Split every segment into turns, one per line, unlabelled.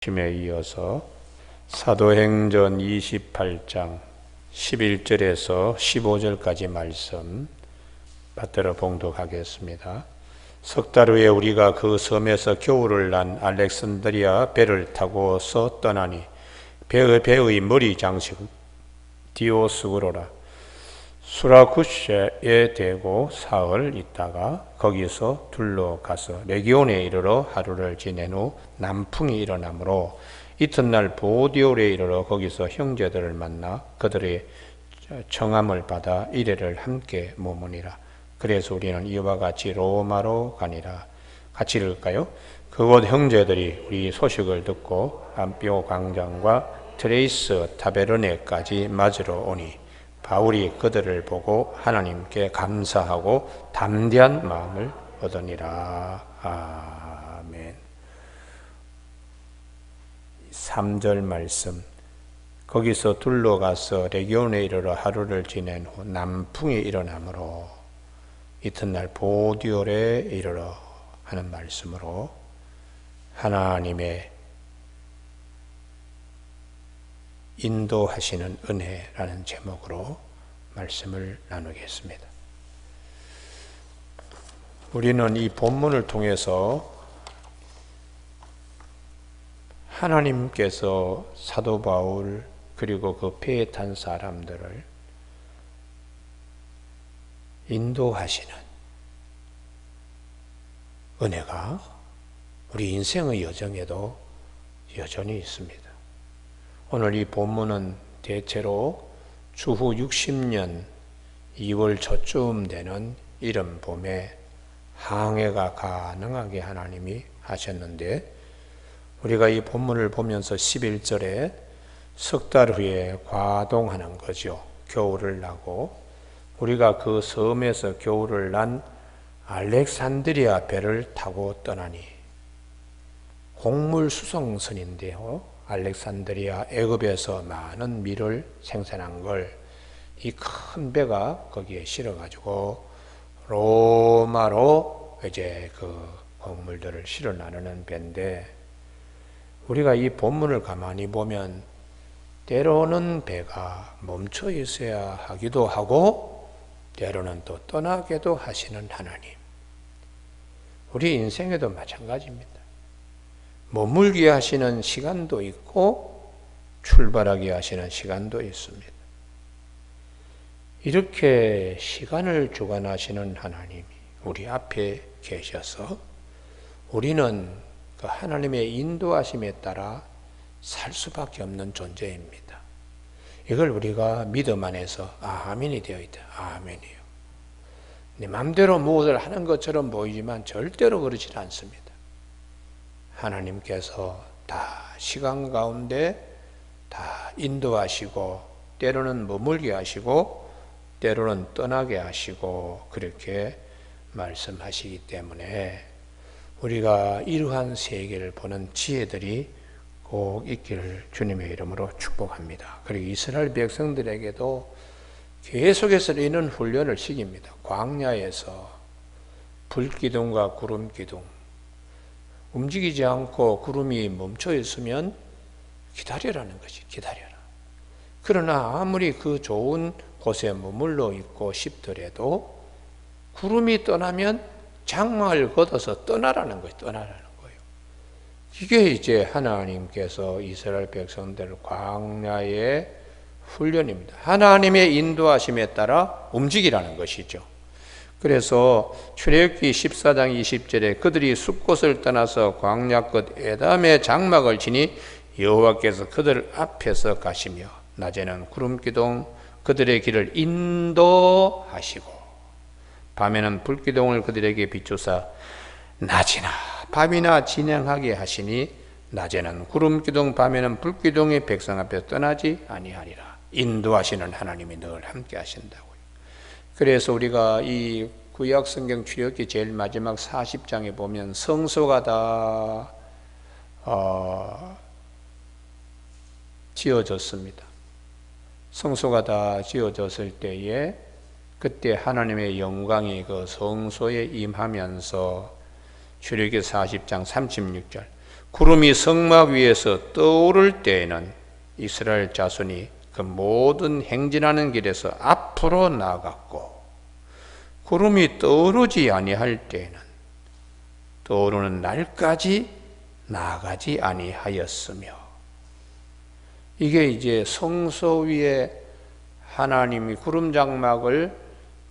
에 이어서 사도행전 28장 11절에서 15절까지 말씀 받들어 봉독하겠습니다. 석 달 후에 우리가 그 섬에서 겨울을 난 알렉산드리아 배를 타고서 떠나니 배의 머리 장식 디오스구로라 수라쿠시에 대고 사흘 있다가 거기서 둘러 가서 레기온에 이르러 하루를 지낸 후 남풍이 일어나므로 이튿날 보디올에 이르러 거기서 형제들을 만나 그들의 청함을 받아 이레를 함께 머무니라. 그래서 우리는 이와 같이 로마로 가니라. 같이 읽을까요? 그곳 형제들이 우리 소식을 듣고 안피오 광장과 트레이스 타베르네까지 맞으러 오니 바울이 그들을 보고 하나님께 감사하고 담대한 마음을 얻으니라. 아멘. 3절 말씀. 거기서 둘러가서 레기온에 이르러 하루를 지낸 후 남풍이 일어나므로 이튿날 보디올에 이르러 하는 말씀으로 하나님의 인도하시는 은혜라는 제목으로 말씀을 나누겠습니다. 우리는 이 본문을 통해서 하나님께서 사도 바울 그리고 그 배에 탄 사람들을 인도하시는 은혜가 우리 인생의 여정에도 여전히 있습니다. 오늘 이 본문은 대체로 주후 60년 2월 초쯤 되는 이른 봄에 항해가 가능하게 하나님이 하셨는데 우리가 이 본문을 보면서 11절에 석 달 후에 과동하는 거죠. 겨울을 나고 우리가 그 섬에서 겨울을 난 알렉산드리아 배를 타고 떠나니 곡물 수송선인데요. 알렉산드리아 애굽에서 많은 밀을 생산한 걸 이 큰 배가 거기에 실어가지고 로마로 이제 그 곡물들을 실어 나르는 배인데 우리가 이 본문을 가만히 보면 때로는 배가 멈춰 있어야 하기도 하고 때로는 또 떠나게도 하시는 하나님. 우리 인생에도 마찬가지입니다. 머물게 하시는 시간도 있고 출발하게 하시는 시간도 있습니다. 이렇게 시간을 주관하시는 하나님이 우리 앞에 계셔서 우리는 그 하나님의 인도하심에 따라 살 수밖에 없는 존재입니다. 이걸 우리가 믿음 안에서 아멘이 되어 있다. 아멘이요. 내 마음대로 무엇을 하는 것처럼 보이지만 절대로 그렇지 않습니다. 하나님께서 다 시간 가운데 다 인도하시고 때로는 머물게 하시고 때로는 떠나게 하시고 그렇게 말씀하시기 때문에 우리가 이러한 세계를 보는 지혜들이 꼭 있기를 주님의 이름으로 축복합니다. 그리고 이스라엘 백성들에게도 계속해서 이런 훈련을 시킵니다. 광야에서 불기둥과 구름기둥 움직이지 않고 구름이 멈춰 있으면 기다려라는 것이 기다려라. 그러나 아무리 그 좋은 곳에 머물러 있고 싶더라도 구름이 떠나면 장막을 걷어서 떠나라는 거예요. 떠나라는 거예요. 이게 이제 하나님께서 이스라엘 백성들 광야의 훈련입니다. 하나님의 인도하심에 따라 움직이라는 것이죠. 그래서 출애굽기 14장 20절에 그들이 숲곳을 떠나서 광야 끝 에담의 장막을 지니 여호와께서 그들 앞에서 가시며 낮에는 구름기둥 그들의 길을 인도하시고 밤에는 불기둥을 그들에게 비추사 낮이나 밤이나 진행하게 하시니 낮에는 구름기둥 밤에는 불기둥이 백성 앞에서 떠나지 아니하리라. 인도하시는 하나님이 늘 함께 하신다고요. 그래서 우리가 이 구약 성경 출애굽기 제일 마지막 40장에 보면 성소가 다 지어졌습니다. 성소가 다 지어졌을 때에 그때 하나님의 영광이 그 성소에 임하면서 출애굽기 40장 36절 구름이 성막 위에서 떠오를 때에는 이스라엘 자손이 그 모든 행진하는 길에서 앞으로 나아갔고, 구름이 떠오르지 아니할 때에는 떠오르는 날까지 나아가지 아니하였으며, 이게 이제 성소 위에 하나님이 구름 장막을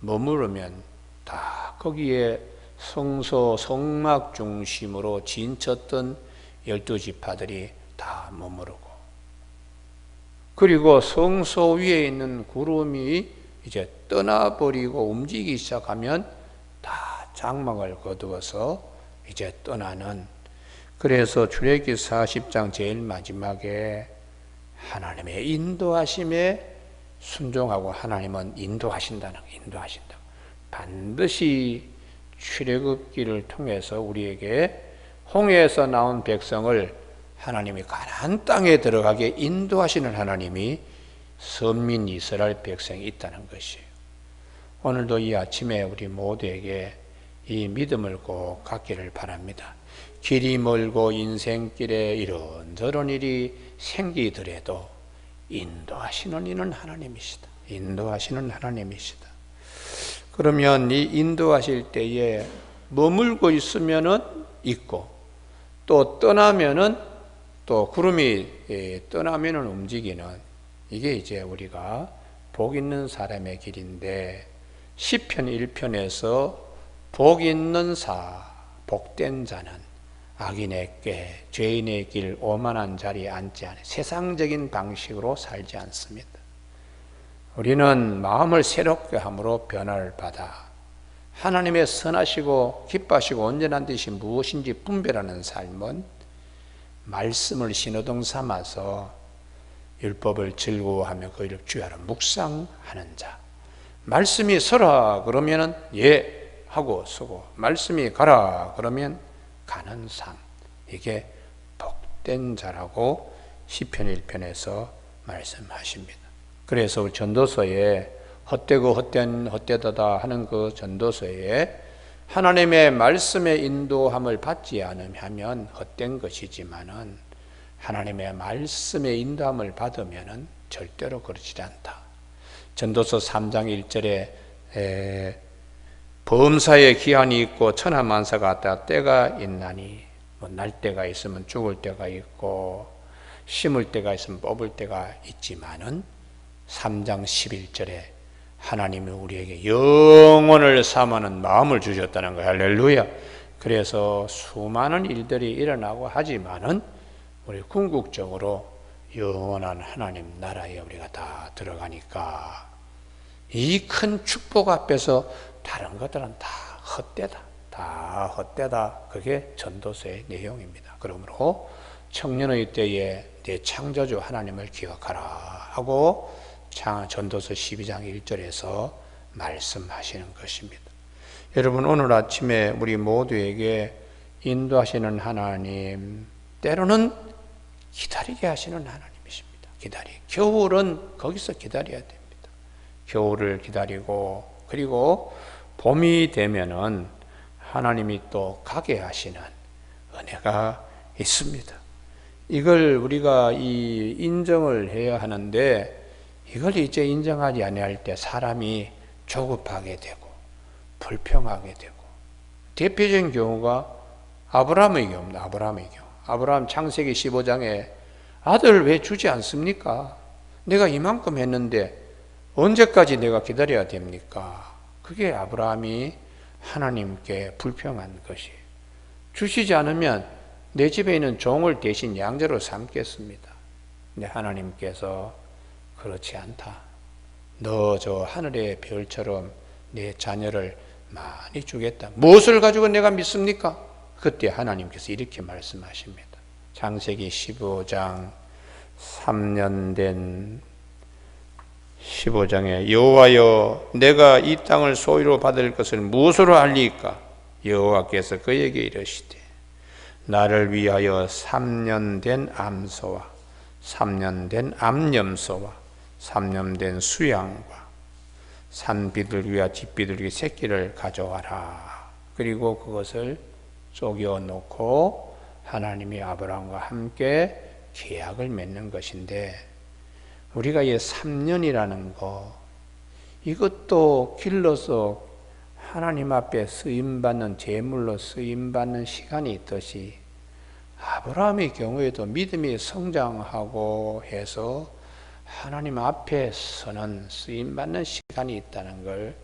머무르면 다 거기에 성소 성막 중심으로 진쳤던 12지파들이 다 머무르고, 그리고 성소 위에 있는 구름이 이제 떠나버리고 움직이기 시작하면 다 장막을 거두어서 이제 떠나는, 그래서 출애굽기 40장 제일 마지막에 하나님의 인도하심에 순종하고, 하나님은 인도하신다. 반드시 출애굽기를 통해서 우리에게 홍해에서 나온 백성을 하나님이 가나안 땅에 들어가게 인도하시는 하나님이 선민 이스라엘 백성이 있다는 것이에요. 오늘도 이 아침에 우리 모두에게 이 믿음을 꼭 갖기를 바랍니다. 길이 멀고 인생길에 이런저런 일이 생기더라도 인도하시는 이는 하나님이시다. 인도하시는 하나님이시다. 그러면 이 인도하실 때에 머물고 있으면은 있고, 또 떠나면은 또 구름이 떠나면은 움직이는, 이게 이제 우리가 복 있는 사람의 길인데, 시편 1편에서 복 있는 복된 자는 악인의 꾀, 죄인의 길, 오만한 자리에 앉지 않아 세상적인 방식으로 살지 않습니다. 우리는 마음을 새롭게 함으로 변화를 받아 하나님의 선하시고 기뻐하시고 온전한 뜻이 무엇인지 분별하는 삶은 말씀을 신호등 삼아서 율법을 즐거워하며 그 율법 주야로 묵상하는 자. 말씀이 서라 그러면은 예 하고 서고, 말씀이 가라 그러면 가는 삶, 이게 복된 자라고 시편 1편에서 말씀하십니다. 그래서 전도서에 헛되고 헛되다다 하는 그 전도서에 하나님의 말씀의 인도함을 받지 않으면 헛된 것이지만은, 하나님의 말씀의 인도함을 받으면은 절대로 그렇지 않다. 전도서 3장 1절에 범사에 기한이 있고 천하만사가 왔다 때가 있나니, 날 때가 있으면 죽을 때가 있고 심을 때가 있으면 뽑을 때가 있지만은 3장 11절에 하나님이 우리에게 영원을 삼하는 마음을 주셨다는 거예요. 할렐루야. 그래서 수많은 일들이 일어나고 하지만은 우리 궁극적으로 영원한 하나님 나라에 우리가 다 들어가니까 이 큰 축복 앞에서 다른 것들은 다 헛되다. 다 헛되다. 그게 전도서의 내용입니다. 그러므로 청년의 때에 내 창조주 하나님을 기억하라 하고 전도서 12장 1절에서 말씀하시는 것입니다. 여러분, 오늘 아침에 우리 모두에게 인도하시는 하나님, 때로는 기다리게 하시는 하나님이십니다. 겨울은 거기서 기다려야 됩니다. 겨울을 기다리고, 그리고 봄이 되면은 하나님이 또 가게 하시는 은혜가 있습니다. 이걸 우리가 인정을 해야 하는데, 이걸 이제 인정하지 아니할 때 사람이 조급하게 되고 불평하게 되고, 대표적인 경우가 아브라함의 경우입니다. 아브라함 창세기 15장에 아들 왜 주지 않습니까? 내가 이만큼 했는데 언제까지 내가 기다려야 됩니까? 그게 아브라함이 하나님께 불평한 것이, 주시지 않으면 내 집에 있는 종을 대신 양자로 삼겠습니다. 근데 하나님께서 그렇지 않다. 너 저 하늘의 별처럼 내 자녀를 많이 주겠다. 무엇을 가지고 내가 믿습니까? 그때 하나님께서 이렇게 말씀하십니다. 창세기 15장 3년 된 15장에 여호와여, 내가 이 땅을 소유로 받을 것을 무엇으로 알리까? 여호와께서 그에게 이르시되, 나를 위하여 3년 된 암소와 3년 된 암염소와 3년 된 수양과 산비둘기와 집비둘기 새끼를 가져와라. 그리고 그것을 쪼개어 놓고 하나님이 아브라함과 함께 계약을 맺는 것인데, 우리가 이 3년이라는 거, 이것도 길러서 하나님 앞에 쓰임받는, 제물로 쓰임받는 시간이 있듯이 아브라함의 경우에도 믿음이 성장하고 해서 하나님 앞에서는 쓰임받는 시간이 있다는 걸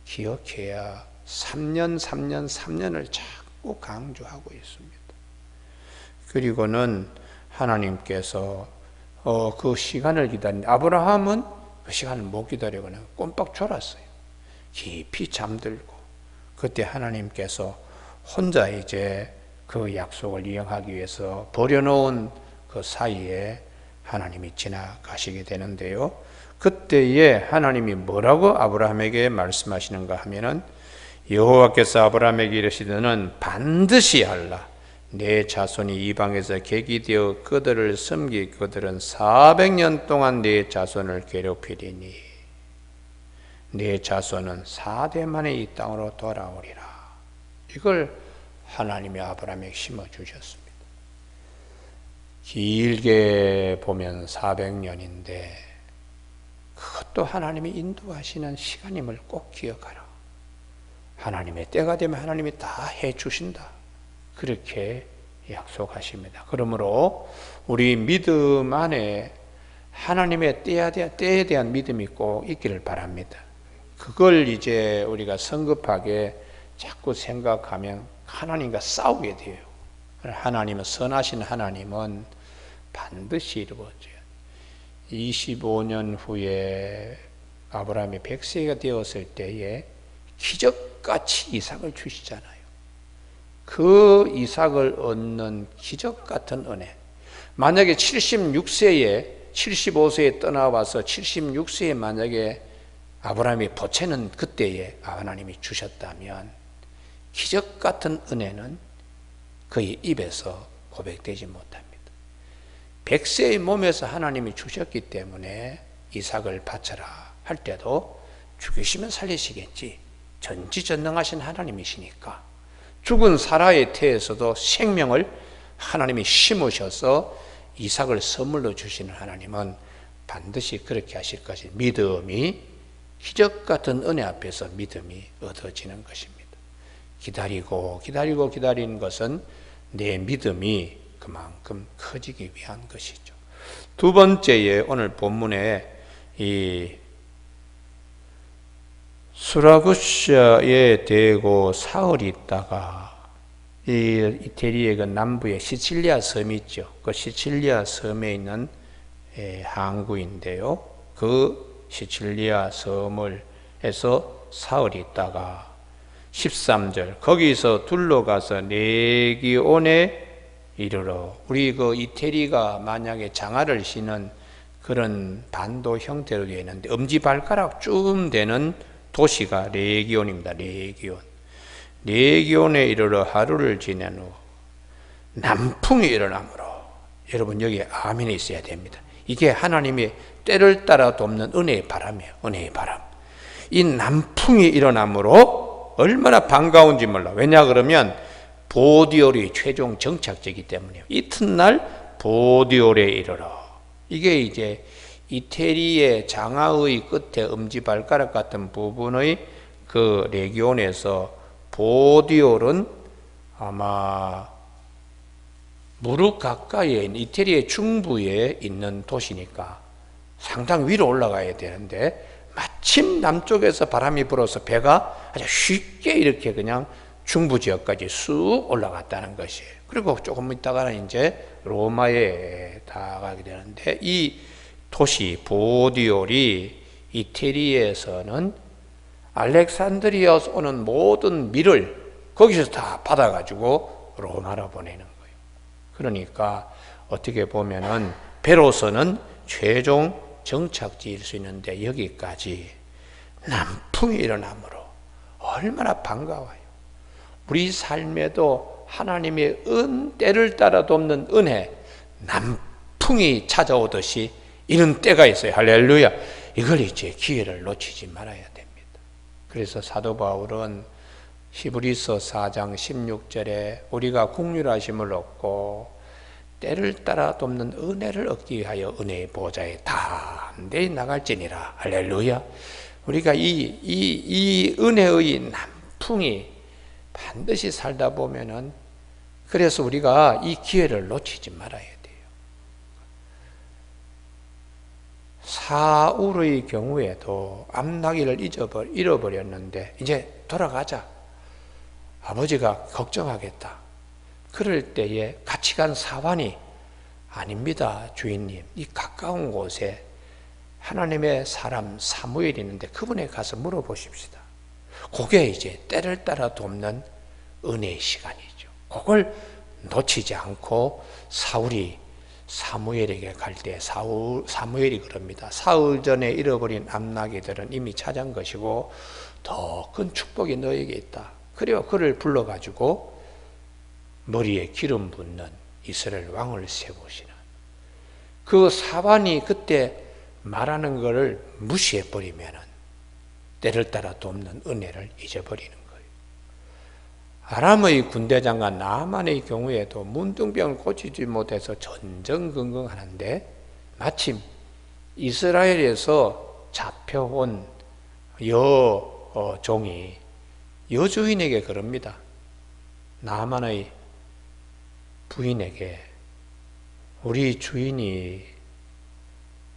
기억해야 3년을 자꾸 강조하고 있습니다. 그리고는 하나님께서 그 시간을 기다린, 아브라함은 그 시간을 못 기다리고 꼼빡 졸았어요. 깊이 잠들고, 그때 하나님께서 혼자 이제 그 약속을 이행하기 위해서 버려놓은 그 사이에 하나님이 지나가시게 되는데요. 그때에 하나님이 뭐라고 아브라함에게 말씀하시는가 하면은, 여호와께서 아브라함에게 이르시기는 반드시 하라. 내 자손이 이방에서 객이 되어 그들을 섬기 그들은 400년 동안 내 자손을 괴롭히리니 내 자손은 4대 만에 이 땅으로 돌아오리라. 이걸 하나님이 아브라함에게 심어주셨습니다. 길게 보면 400년인데 그것도 하나님이 인도하시는 시간임을 꼭 기억하라. 하나님의 때가 되면 하나님이 다 해주신다. 그렇게 약속하십니다. 그러므로 우리 믿음 안에 하나님의 때에 대한 믿음이 꼭 있기를 바랍니다. 그걸 이제 우리가 성급하게 자꾸 생각하면 하나님과 싸우게 돼요. 하나님은, 선하신 하나님은 반드시 이루어져요. 25년 후에 아브라함이 100세가 되었을 때에 기적같이 이삭을 주시잖아요. 그 이삭을 얻는 기적 같은 은혜. 만약에 75세에 떠나와서 76세에 만약에 아브라함이 보채는 그때에 하나님이 주셨다면 기적 같은 은혜는 그의 입에서 고백되지 못합니다. 100세의 몸에서 하나님이 주셨기 때문에 이삭을 바쳐라 할 때도 죽이시면 살리시겠지, 전지전능하신 하나님이시니까. 죽은 사라의 태에서도 생명을 하나님이 심으셔서 이삭을 선물로 주시는 하나님은 반드시 그렇게 하실 것이, 믿음이 기적 같은 은혜 앞에서 믿음이 얻어지는 것입니다. 기다리는 것은 내 믿음이 그만큼 커지기 위한 것이죠. 두 번째에 오늘 본문에 이 수라구샤에 대고 사흘이 있다가 이 이태리의 그 남부에 시칠리아 섬이 있죠. 그 시칠리아 섬에 있는 항구인데요. 그 시칠리아 섬을 해서 사흘이 있다가 13절 거기서 둘러가서 레기온에 이르러, 우리 그 이태리가 만약에 장화를 신은 그런 반도 형태로 되어 있는데 엄지발가락쯤 되는 도시가 레기온입니다. 레기온에 이르러 하루를 지낸 후 남풍이 일어나므로, 여러분 여기 아멘이 있어야 됩니다. 이게 하나님의 때를 따라 돕는 은혜의 바람이에요. 은혜의 바람. 이 남풍이 일어나므로 얼마나 반가운지 몰라. 왜냐 그러면 보디올이 최종 정착지이기 때문이에요. 이튿날 보디올에 이르러, 이게 이제 이태리의 장화의 끝에 엄지발가락 같은 부분의 그 레기온에서 보디올은 아마 무릎 가까이에 있는 이태리의 중부에 있는 도시니까 상당 위로 올라가야 되는데, 마침 남쪽에서 바람이 불어서 배가 아주 쉽게 이렇게 그냥 중부 지역까지 쑥 올라갔다는 것이에요. 그리고 조금 있다가는 이제 로마에 닿아가게 되는데, 이 도시 보디올이 이태리에서는 알렉산드리아에서 오는 모든 밀을 거기서 다 받아가지고 로마로 보내는 거예요. 그러니까 어떻게 보면은 배로서는 최종 정착지일 수 있는데 여기까지 남풍이 일어나므로 얼마나 반가워요. 우리 삶에도 하나님의 때를 따라 돕는 은혜, 남풍이 찾아오듯이 이런 때가 있어요. 할렐루야. 이걸 이제 기회를 놓치지 말아야 됩니다. 그래서 사도 바울은 히브리서 4장 16절에 우리가 긍휼하심을 얻고 때를 따라 돕는 은혜를 얻기 위하여 은혜의 보좌에 담대히 나갈지니라. 할렐루야. 우리가 이 은혜의 남풍이 반드시 살다 보면은, 그래서 우리가 이 기회를 놓치지 말아야 돼요. 사울의 경우에도 암나기를 잃어버렸는데 이제 돌아가자. 아버지가 걱정하겠다. 그럴 때에 같이 간 사환이, 아닙니다 주인님, 이 가까운 곳에 하나님의 사람 사무엘이 있는데 그분에 가서 물어보십시다. 그게 이제 때를 따라 돕는 은혜의 시간이죠. 그걸 놓치지 않고 사울이 사무엘에게 갈 때 사무엘이 그럽니다. 사흘 전에 잃어버린 암나기들은 이미 찾은 것이고 더 큰 축복이 너에게 있다. 그래요. 그를 불러가지고 머리에 기름 붓는 이스라엘 왕을 세우시는, 그 사반이 그때 말하는 것을 무시해버리면 때를 따라 돕는 은혜를 잊어버리는 거예요. 아람의 군대장관 나만의 경우에도 문둥병을 고치지 못해서 전전긍긍하는데 마침 이스라엘에서 잡혀온 여종이 여주인에게 그럽니다. 나만의 부인에게, 우리 주인이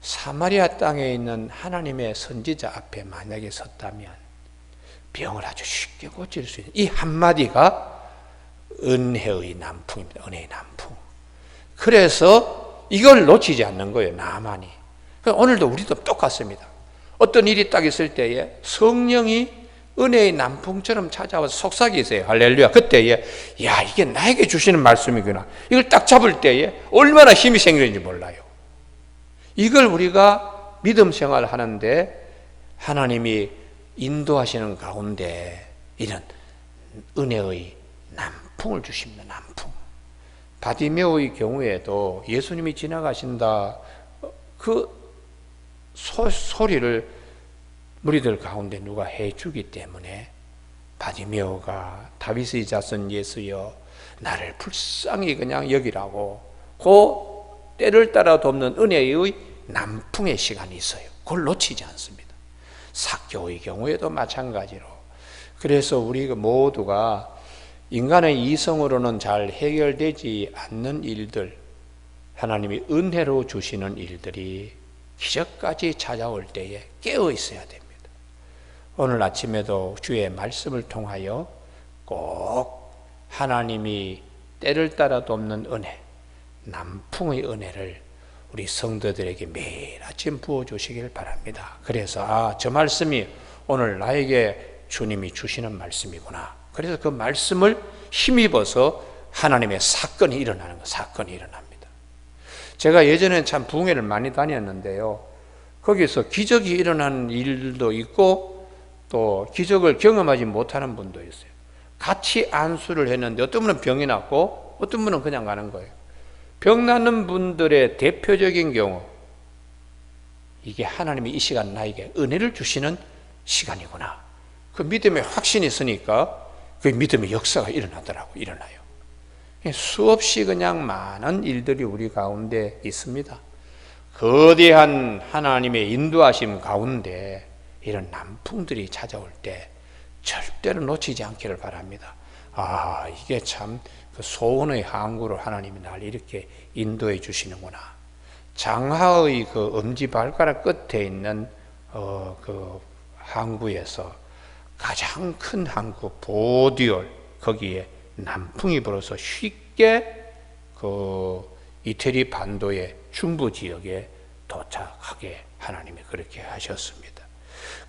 사마리아 땅에 있는 하나님의 선지자 앞에 만약에 섰다면 병을 아주 쉽게 고칠 수 있는, 이 한마디가 은혜의 남풍입니다. 은혜의 남풍. 그래서 이걸 놓치지 않는 거예요, 나만이. 오늘도 우리도 똑같습니다. 어떤 일이 딱 있을 때에 성령이 은혜의 남풍처럼 찾아와서 속삭이세요. 할렐루야. 그때에 야, 이게 나에게 주시는 말씀이구나. 이걸 딱 잡을 때에 얼마나 힘이 생기는지 몰라요. 이걸 우리가 믿음 생활을 하는데 하나님이 인도하시는 가운데 이런 은혜의 남풍을 주십니다. 남풍. 바디메오의 경우에도 예수님이 지나가신다, 그 소리를 무리들 가운데 누가 해주기 때문에 바디메오가 다윗의 자손 예수여 나를 불쌍히 그냥 여기라고, 그 때를 따라 돕는 은혜의 남풍의 시간이 있어요. 그걸 놓치지 않습니다. 삭개오의 경우에도 마찬가지로. 그래서 우리 모두가 인간의 이성으로는 잘 해결되지 않는 일들, 하나님이 은혜로 주시는 일들이 기적까지 찾아올 때에 깨어 있어야 됩니다. 오늘 아침에도 주의 말씀을 통하여 꼭 하나님이 때를 따라 돕는 은혜, 남풍의 은혜를 우리 성도들에게 매일 아침 부어주시길 바랍니다. 그래서 저 말씀이 오늘 나에게 주님이 주시는 말씀이구나. 그래서 그 말씀을 힘입어서 하나님의 사건이 일어나는 거, 사건이 일어납니다. 제가 예전에 참 부흥회를 많이 다녔는데요, 거기서 기적이 일어나는 일도 있고 또 기적을 경험하지 못하는 분도 있어요. 같이 안수를 했는데 어떤 분은 병이 났고 어떤 분은 그냥 가는 거예요. 병 나는 분들의 대표적인 경우, 이게 하나님이 이 시간 나에게 은혜를 주시는 시간이구나. 그 믿음에 확신이 있으니까 그 믿음의 역사가 일어나요. 수없이 그냥 많은 일들이 우리 가운데 있습니다. 거대한 하나님의 인도하심 가운데 이런 남풍들이 찾아올 때 절대로 놓치지 않기를 바랍니다. 이게 참 그 소원의 항구로 하나님이 날 이렇게 인도해 주시는구나. 장하의 그 엄지발가락 끝에 있는 그 항구에서 가장 큰 항구 보디올, 거기에 남풍이 불어서 쉽게 그 이태리 반도의 중부 지역에 도착하게 하나님이 그렇게 하셨습니다.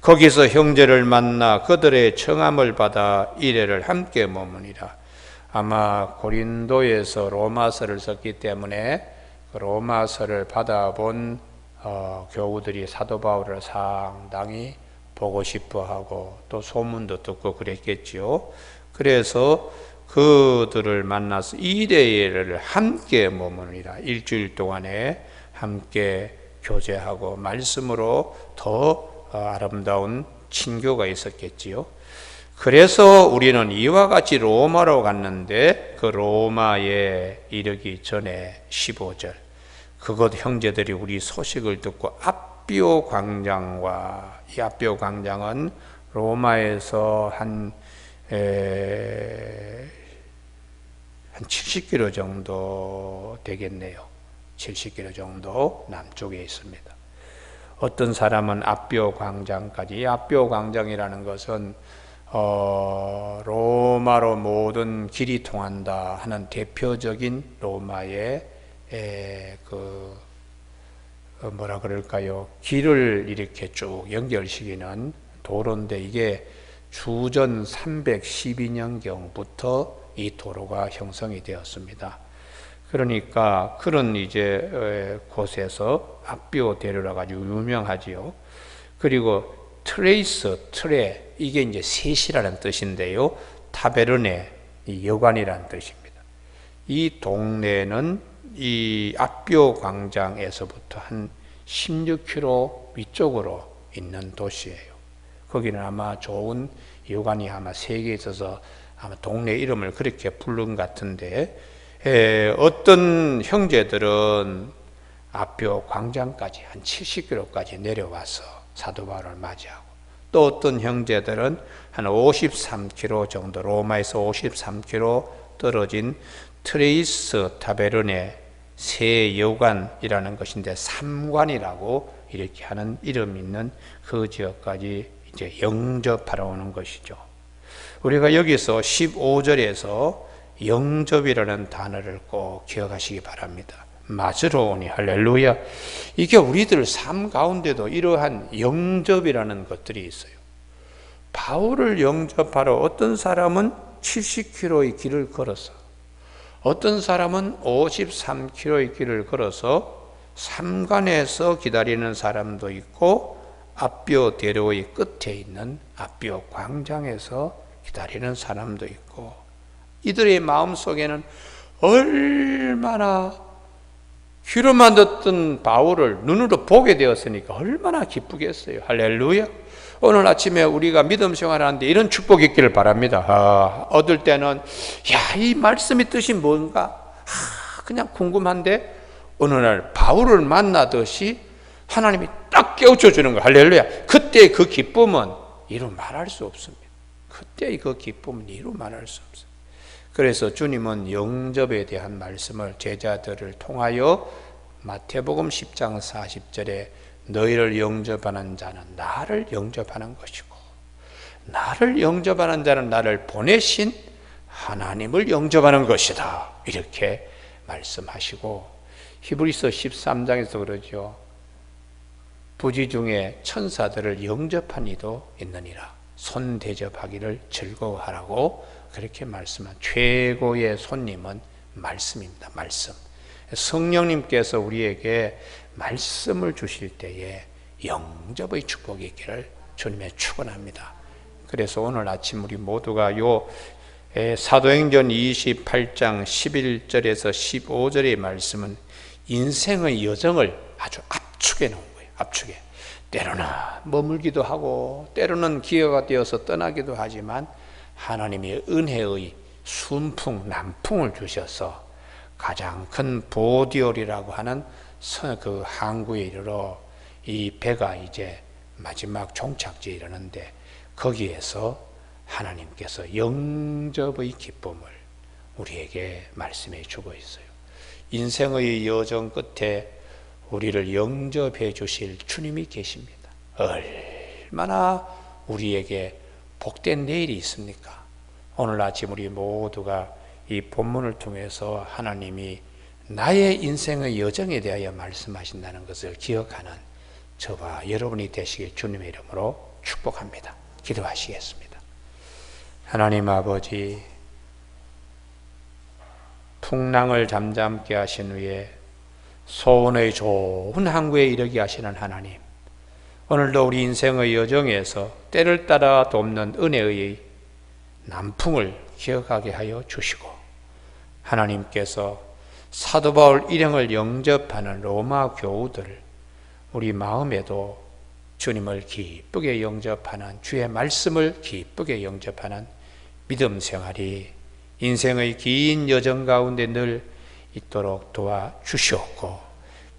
거기서 형제를 만나 그들의 청함을 받아 이레를 함께 머무니라. 아마 고린도에서 로마서를 썼기 때문에 로마서를 받아본 교우들이 사도 바울을 상당히 보고 싶어하고 또 소문도 듣고 그랬겠죠. 그래서 그들을 만나서 이레를 함께 머무니라. 일주일 동안에 함께 교제하고 말씀으로 더 아름다운 친교가 있었겠지요. 그래서 우리는 이와 같이 로마로 갔는데 그 로마에 이르기 전에 15절 그것 형제들이 우리 소식을 듣고 앞비오 광장과 이 앞비오 광장은 로마에서 한 70km 정도 되겠네요. 70km 정도 남쪽에 있습니다. 어떤 사람은 앞비오 광장까지, 이 앞비오 광장이라는 것은 로마로 모든 길이 통한다 하는 대표적인 로마의 뭐라 그럴까요? 길을 이렇게 쭉 연결시키는 도로인데 이게 주전 312년경부터 이 도로가 형성이 되었습니다. 그러니까 그런 이제 곳에서 앞비오 대로라 가지고 유명하지요. 그리고 트레 이게 이제 셋이라는 뜻인데요. 타베르네 이 여관이라는 뜻입니다. 이 동네는 이 앞비오 광장에서부터 한 16km 위쪽으로 있는 도시예요. 거기는 아마 좋은 여관이 아마 3개 있어서 아마 동네 이름을 그렇게 부른 것 같은데 어떤 형제들은 앞비오 광장까지 한 70km까지 내려와서 사도 바울을 맞이하고 또 어떤 형제들은 한 53km 정도 로마에서 53km 떨어진 트레이스 타베르네 새 여관이라는 것인데 삼관이라고 이렇게 하는 이름 있는 그 지역까지 이제 영접하러 오는 것이죠. 우리가 여기서 15절에서 영접이라는 단어를 꼭 기억하시기 바랍니다. 맞으러 오니 할렐루야. 이게 우리들 삶 가운데도 이러한 영접이라는 것들이 있어요. 바울을 영접하러 어떤 사람은 70km의 길을 걸어서 어떤 사람은 53km의 길을 걸어서 삼관에서 기다리는 사람도 있고 앞비오 대로의 끝에 있는 앞비오 광장에서 기다리는 사람도 있고 이들의 마음속에는 얼마나 귀로만 듣던 바울을 눈으로 보게 되었으니까 얼마나 기쁘겠어요. 할렐루야. 오늘 아침에 우리가 믿음 생활하는데 이런 축복이 있기를 바랍니다. 얻을 때는 이 말씀의 뜻이 뭔가 그냥 궁금한데 어느 날 바울을 만나듯이 하나님이 딱 깨우쳐 주는 거. 할렐루야. 그때 그 기쁨은 이루 말할 수 없습니다. 그때의 그 기쁨은 이루 말할 수 없어요. 그래서 주님은 영접에 대한 말씀을 제자들을 통하여 마태복음 10장 40절에 너희를 영접하는 자는 나를 영접하는 것이고 나를 영접하는 자는 나를 보내신 하나님을 영접하는 것이다. 이렇게 말씀하시고 히브리서 13장에서 그러죠. 부지 중에 천사들을 영접한 이도 있느니라. 손 대접하기를 즐거워하라고 그렇게 말씀한 최고의 손님은 말씀입니다. 말씀. 성령님께서 우리에게 말씀을 주실 때에 영접의 축복이 있기를 주님의 축원합니다. 그래서 오늘 아침 우리 모두가 요 사도행전 28장 11절에서 15절의 말씀은 인생의 여정을 아주 압축해 놓은 거예요. 압축해. 때로는 머물기도 하고 때로는 기회가 되어서 떠나기도 하지만 하나님의 은혜의 순풍, 남풍을 주셔서 가장 큰 보디올이라고 하는 그 항구에 이르러 이 배가 이제 마지막 종착지에 이르는데 거기에서 하나님께서 영접의 기쁨을 우리에게 말씀해 주고 있어요. 인생의 여정 끝에 우리를 영접해 주실 주님이 계십니다. 얼마나 우리에게 복된 내일이 있습니까? 오늘 아침 우리 모두가 이 본문을 통해서 하나님이 나의 인생의 여정에 대하여 말씀하신다는 것을 기억하는 저와 여러분이 되시길 주님의 이름으로 축복합니다. 기도하시겠습니다. 하나님 아버지, 풍랑을 잠잠케 하신 후에 소원의 좋은 항구에 이르게 하시는 하나님, 오늘도 우리 인생의 여정에서 때를 따라 돕는 은혜의 남풍을 기억하게 하여 주시고 하나님께서 사도 바울 일행을 영접하는 로마 교우들 우리 마음에도 주님을 기쁘게 영접하는, 주의 말씀을 기쁘게 영접하는 믿음 생활이 인생의 긴 여정 가운데 늘 있도록 도와주시옵고,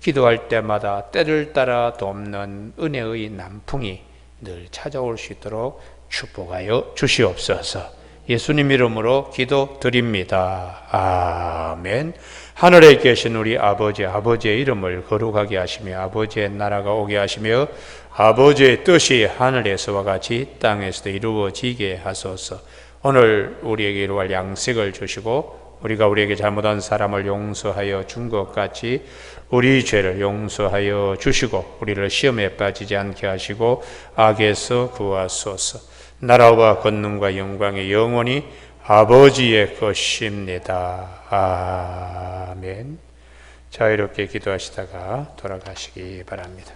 기도할 때마다 때를 따라 돕는 은혜의 남풍이 늘 찾아올 수 있도록 축복하여 주시옵소서. 예수님 이름으로 기도드립니다. 아멘. 하늘에 계신 우리 아버지, 아버지의 이름을 거룩하게 하시며 아버지의 나라가 오게 하시며 아버지의 뜻이 하늘에서와 같이 땅에서도 이루어지게 하소서. 오늘 우리에게 이루어갈 양식을 주시고 우리가 우리에게 잘못한 사람을 용서하여 준 것 같이 우리 죄를 용서하여 주시고 우리를 시험에 빠지지 않게 하시고 악에서 구하소서. 나라와 권능과 영광이 영원히 아버지의 것입니다. 아멘. 자유롭게 기도하시다가 돌아가시기 바랍니다.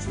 주